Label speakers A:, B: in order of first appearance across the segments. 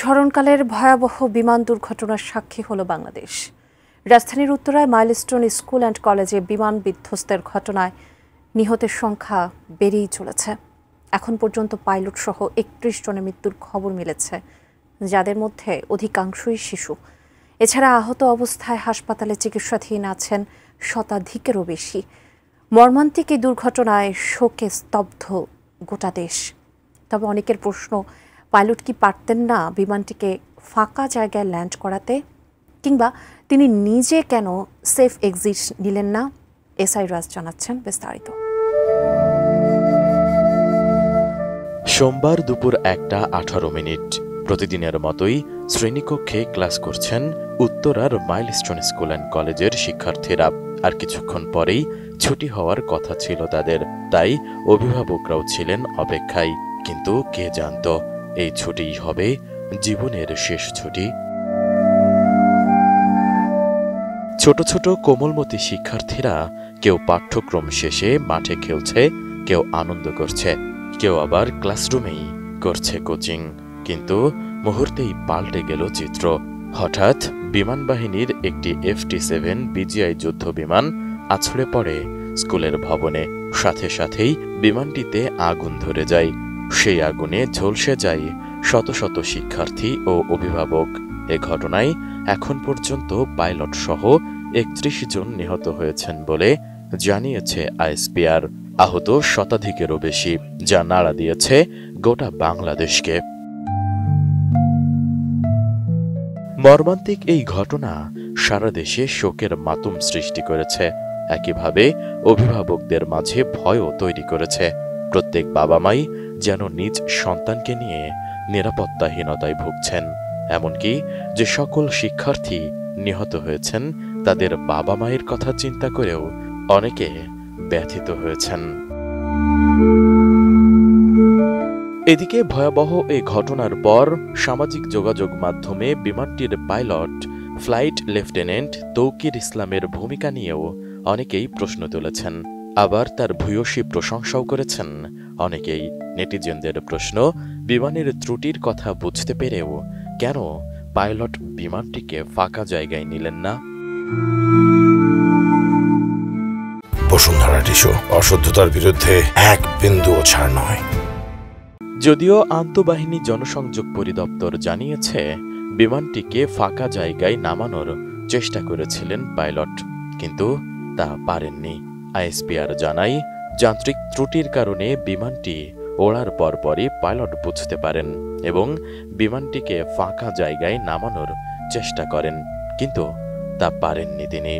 A: স্মরণকালের ভয়াবহ বিমান দুর্ঘটনার সাক্ষী হল বাংলাদেশ। রাজধানীর উত্তরায় মাইলস্টোন স্কুল অ্যান্ড কলেজে বিমান বিধ্বস্তের ঘটনায় নিহতের সংখ্যা বেড়েই চলেছে। এখন পর্যন্ত পাইলট সহ ৩১ জনের মৃত্যুর খবর মিলেছে, যাদের মধ্যে অধিকাংশই শিশু। এছাড়া আহত অবস্থায় হাসপাতালে চিকিৎসাধীন আছেন শতাধিকেরও বেশি। মর্মান্তিক এই দুর্ঘটনায় শোকে স্তব্ধ গোটা দেশ। তবে অনেকের প্রশ্ন, পাইলট কি পারতেন না বিমানটিকে ফাঁকা জায়গায় ল্যান্ড করাতে, কিংবা তিনি নিজে কেন সেফ এক্সিট নিলেন না? এসআই রাজ জানাচ্ছেন বিস্তারিত।
B: সোমবার দুপুর ১টা ১৮ প্রতিদিনের মতোই শ্রেণীকক্ষে ক্লাস করছেন উত্তরার মাইলস্টোন স্কুল অ্যান্ড কলেজের শিক্ষার্থীরা। আর কিছুক্ষণ পরেই ছুটি হওয়ার কথা ছিল তাদের, তাই অভিভাবকরাও ছিলেন অপেক্ষায়। কিন্তু কে জানত এই ছুটিই হবে জীবনের শেষ ছুটি। ছোট ছোট কোমলমতি শিক্ষার্থীরা কেউ পাঠ্যক্রম শেষে মাঠে খেলছে, কেউ আনন্দ করছে, কেউ আবার ক্লাসরুমেই করছে কোচিং। কিন্তু মুহূর্তেই পাল্টে গেল চিত্র। হঠাৎ বিমান বাহিনীর একটি FT-7 BGI যুদ্ধ বিমান আছড়ে পড়ে স্কুলের ভবনে। সাথে সাথেই বিমানটিতে আগুন ধরে যায়। সেই আগুনে ঝলসে যায় শত শত শিক্ষার্থী ও অভিভাবক। এ ঘটনায় এখন পর্যন্ত পাইলট সহ ৩১ জন নিহত হয়েছেন বলে জানিয়েছে ISPR। আহত শতাধিকেরও বেশি, যা নাড়া দিয়েছে গোটা বাংলাদেশকে। মর্মান্তিক এই ঘটনা সারা দেশে শোকের মাতম সৃষ্টি করেছে। একইভাবে অভিভাবকদের মাঝে ভয়ও তৈরি করেছে। প্রত্যেক বাবা মাই যেন নিজ সন্তানকে নিয়ে নিরাপত্তাহীনতায় ভুগছেন। এমনকি যে সকল শিক্ষার্থী নিহত হয়েছেন, তাদের বাবা মায়ের কথা চিন্তা করেও অনেকে ব্যথিত হয়েছেন। এদিকে ভয়াবহ এই ঘটনার পর সামাজিক যোগাযোগ মাধ্যমে বিমানটির পাইলট ফ্লাইট লেফটেন্যান্ট তৌকির ইসলামের ভূমিকা নিয়েও অনেকেই প্রশ্ন তুলেছেন। আবার তার ভূয়সী প্রশংসাও করেছেন অনেকেই। নেটিজেনদের প্রশ্ন, বিমানের ত্রুটির কথা বুঝতে পেরেও কেন পাইলট বিমানটিকে ফাঁকা জায়গায় নিলেন না?
C: বসুন্ধরা টিস্যু, অশুদ্ধতার বিরুদ্ধে এক বিন্দুও ছাড় নয়।
B: যদিও আন্তঃবাহিনী জনসংযোগ পরিদপ্তর জানিয়েছে বিমানটিকে ফাঁকা জায়গায় নামানোর চেষ্টা করেছিলেন পাইলট, কিন্তু তা পারেননি। ISPR জানায়, যান্ত্রিক ত্রুটির কারণে বিমানটি ওড়ার পরপরই পাইলট বুঝতে পারেন এবং বিমানটিকে ফাঁকা জায়গায় নামানোর চেষ্টা করেন, কিন্তু তা পারেননি তিনি।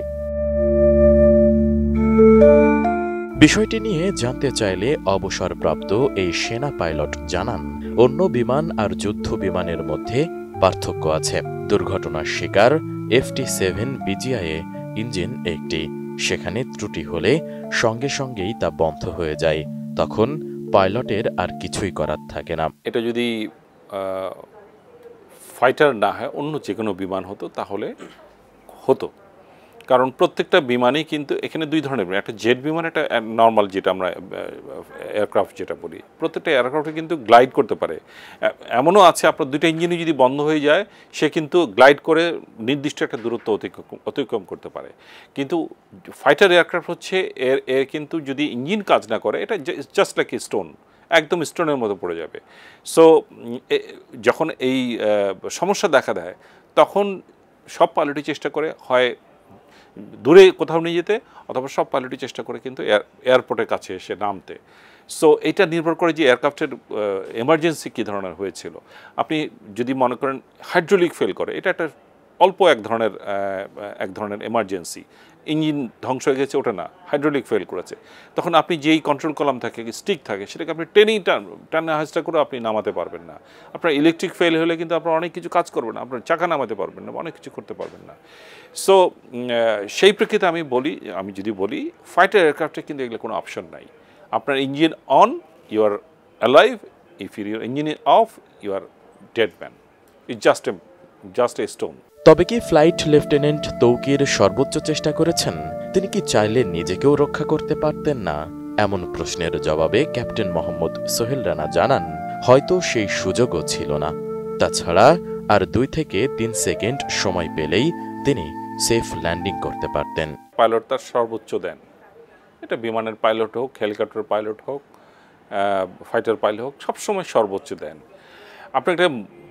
B: বিষয়টি নিয়ে জানতে চাইলে অবসরপ্রাপ্ত এই সেনা পাইলট জানান, অন্য বিমান আর যুদ্ধ বিমানের মধ্যে পার্থক্য আছে। দুর্ঘটনার শিকার FT-7 BGI ইঞ্জিন একটি। সেখানে ত্রুটি হলে সঙ্গে সঙ্গেই তা বন্ধ হয়ে যায়। তখন পাইলটের আর কিছুই করার থাকে না।
D: এটা যদি ফাইটার না হয়, অন্য যে কোনো বিমান হতো তাহলে হতো। কারণ প্রত্যেকটা বিমানই কিন্তু এখানে দুই ধরনের, একটা জেট বিমান, একটা নর্মাল যেটা আমরা এয়ারক্রাফট যেটা বলি। প্রত্যেকটা এয়ারক্রাফটে কিন্তু গ্লাইড করতে পারে। এমনও আছে আপনার দুইটা ইঞ্জিনই যদি বন্ধ হয়ে যায়, সে কিন্তু গ্লাইড করে নির্দিষ্ট একটা দূরত্ব অতিক্রম করতে পারে। কিন্তু ফাইটার এয়ারক্রাফট হচ্ছে এর কিন্তু যদি ইঞ্জিন কাজ না করে, এটা জাস্ট লাইক স্টোন, একদম স্টোনের মতো পড়ে যাবে। সো যখন এই সমস্যা দেখা দেয়, তখন সব পাইলটই চেষ্টা করে হয় দূরে কোথাও নিয়ে যেতে, অথবা সব পাইলটই চেষ্টা করে কিন্তু এয়ারপোর্টের কাছে এসে নামতে। সো এটা নির্ভর করে যে এয়ারক্রাফটের এমার্জেন্সি কী ধরনের হয়েছিল। আপনি যদি মনে করেন হাইড্রোলিক ফেল করে, এটা একটা অল্প এক ধরনের এমার্জেন্সি। ইঞ্জিন ধ্বংস হয়ে গেছে, ওটা না, হাইড্রোলিক ফেল করেছে। তখন আপনি যেই কন্ট্রোল কলাম থাকে, স্টিক থাকে, সেটাকে আপনি টানা হাজটা করে আপনি নামাতে পারবেন না। আপনার ইলেকট্রিক ফেল হলে কিন্তু আপনার অনেক কিছু কাজ করবে না, আপনার চাকা নামাতে পারবেন না, অনেক কিছু করতে পারবেন না। সো সেই প্রেক্ষিতে আমি যদি বলি, ফাইটার এয়ারক্রাফটে কিন্তু এগুলো কোনো অপশন নাই। আপনার engine on, you are alive, if your engine off, you are dead man. It's just a stone.
B: তবে কি ফ্লাইট লেফটেন্যান্ট তৌকির সর্বোচ্চ চেষ্টা করেছেন? তিনি কি চাইলে নিজেকেও রক্ষা করতে পারতেন না? এমন প্রশ্নের জবাবে ক্যাপ্টেন মোহাম্মদ সোহেল রানা জানান, হয়তো সেই সুযোগও ছিল না। তাছাড়া আর 2 থেকে 3 সেকেন্ড সময় পেলেই তিনি সেফ ল্যান্ডিং করতে পারতেন।
D: পাইলট তার সর্বোচ্চ দেন, এটা বিমানের পাইলট হোক, হেলিকপ্টার পাইলট হোক, ফাইটার পাইলট হোক, সবসময় সর্বোচ্চ দেন। আপনাকে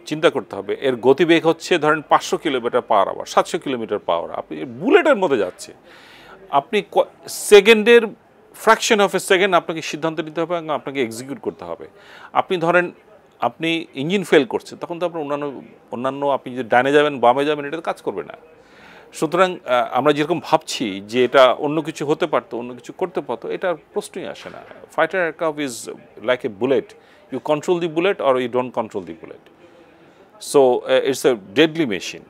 D: চিন্তা করতে হবে, এর গতিবেগ হচ্ছে ধরেন 500 kilometre per hour, 700 kilometre per hour, আপনি বুলেটের মধ্যে যাচ্ছে, আপনি সেকেন্ডের ফ্র্যাকশন অফ এ সেকেন্ড আপনাকে সিদ্ধান্ত নিতে হবে এবং আপনাকে এক্সিকিউট করতে হবে। আপনি ধরেন আপনি ইঞ্জিন ফেল করছে, তখন তো আপনার অন্যান্য আপনি যদি ডানে যাবেন বামে যাবেন, এটা কাজ করবে না। সুতরাং আমরা যেরকম ভাবছি যে এটা অন্য কিছু হতে পারতো, অন্য কিছু করতে পারতো, এটা প্রশ্নই আসে না। Fighter aircraft is like a bullet, you control the bullet or you don't control the bullet. So it's a deadly machine.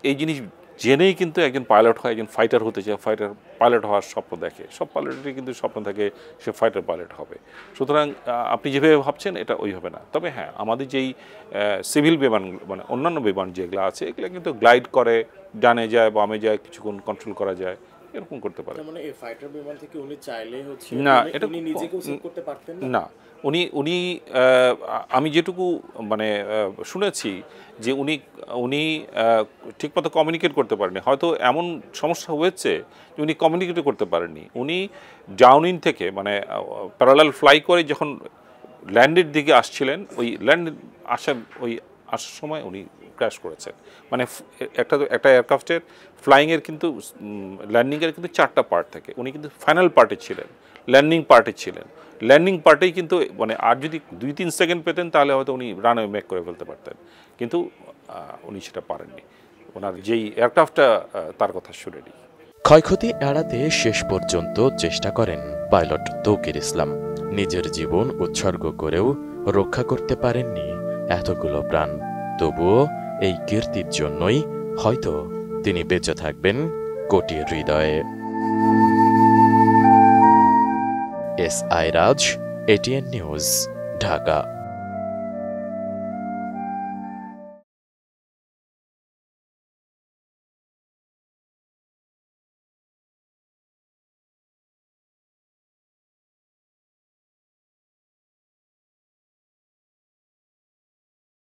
D: এই জিনিস জেনেই কিন্তু একজন পাইলট হয়, একজন ফাইটার হতে চায়, ফাইটার পাইলট হওয়ার স্বপ্ন দেখে। সব পাইলটেরই কিন্তু স্বপ্ন থাকে সে ফাইটার পাইলট হবে। সুতরাং আপনি যেভাবে ভাবছেন এটা ওইভাবে না। তবে হ্যাঁ, আমাদের যেই সিভিল বিমান মানে অন্যান্য বিমান যেগুলো আছে, এগুলো কিন্তু গ্লাইড করে, ডানে যায় বামে যায়, কিছুক্ষণ কন্ট্রোল করা যায়, এরকম করতে পারে।
E: মানে এই ফাইটার বিমান থেকে উনি চাইলে হচ্ছে
D: না, এটা
E: উনি নিজেকেও সেভ করতে পারতেন
D: না। উনি আমি যেটুকু মানে শুনেছি যে উনি ঠিকমতো কমিউনিকেট করতে পারেননি। হয়তো এমন সমস্যা হয়েছে যে উনি কমিউনিকেট করতে পারেননি। উনি ডাউন থেকে মানে প্যারালাল ফ্লাই করে যখন ল্যান্ডের দিকে আসছিলেন, ওই আসার সময় উনি ক্র্যাশ করেছেন। মানে একটা এয়ারক্রাফটের ফ্লাইংয়ের কিন্তু ল্যান্ডিংয়ের কিন্তু 4টা পার্ট থাকে। উনি কিন্তু ফাইনাল পার্টে ছিলেন, ল্যান্ডিং পার্টে ছিলেন। ল্যান্ডিং পার্টেই কিন্তু মানে আর যদি 2-3 সেকেন্ড পেতেন তাহলে হয়তো উনি রানওয়ে মেক করে ফেলতে পারতেন, কিন্তু উনি সেটা পারেননি। ওনার যেই এয়ারক্রাফটটা তার কথা শুনেনি।
B: ক্ষয়ক্ষতি এড়াতে শেষ পর্যন্ত চেষ্টা করেন পাইলট তৌকির ইসলাম। নিজের জীবন উৎসর্গ করেও রক্ষা করতে পারেননি এতগুলো প্রাণ। তবুও এই কীর্তির জন্যই হয়তো তিনি বেঁচে থাকবেন কোটি হৃদয়ে। S I Raj, ATN news, Dhaka.